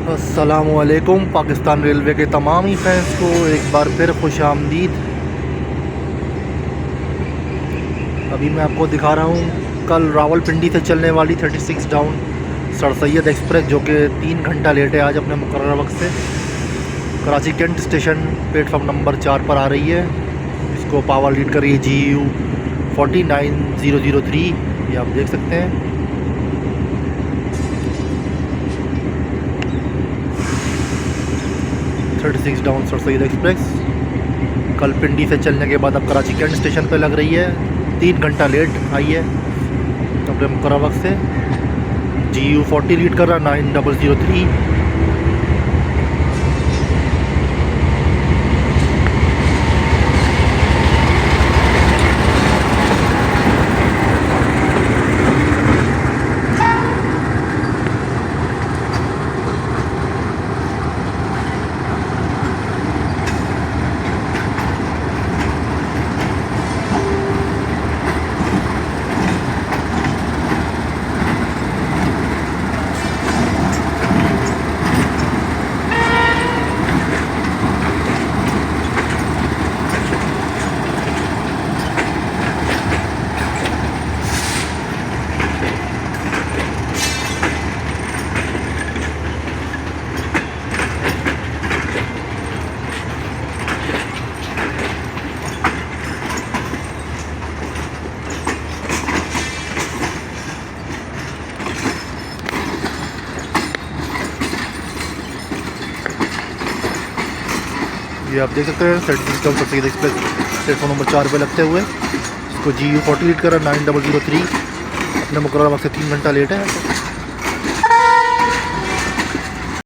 अस्सलामुअलैकुम पाकिस्तान रेलवे के तमाम ही फैंस को एक बार फिर खुश आमदीद। अभी मैं आपको दिखा रहा हूँ कल रावलपिंडी से चलने वाली 36 डाउन सर सैयद एक्सप्रेस, जो कि 3 घंटा लेट है आज अपने मुकर्रर वक्त से। Karachi cantt station platform number 4 पर आ रही है। इसको पावर लीड कर रही है GU 49003, ये आप देख सकते हैं। Six down sir Syed express कल पिंडी से चलने के बाद अब कराची कैंट स्टेशन पे लग रही है। 3 घंटा लेट आई है अपने मुकर्रर वक्त से। GU 40 लीड कर रहा 9003। ये आप देख सकते हैं 36 down sir Syed express platform number 4 पे लगते हुए। इसको GU 40 लीड कर रहा 9003 अपने मुकर्रर वक्त से 3 घंटा लेट है।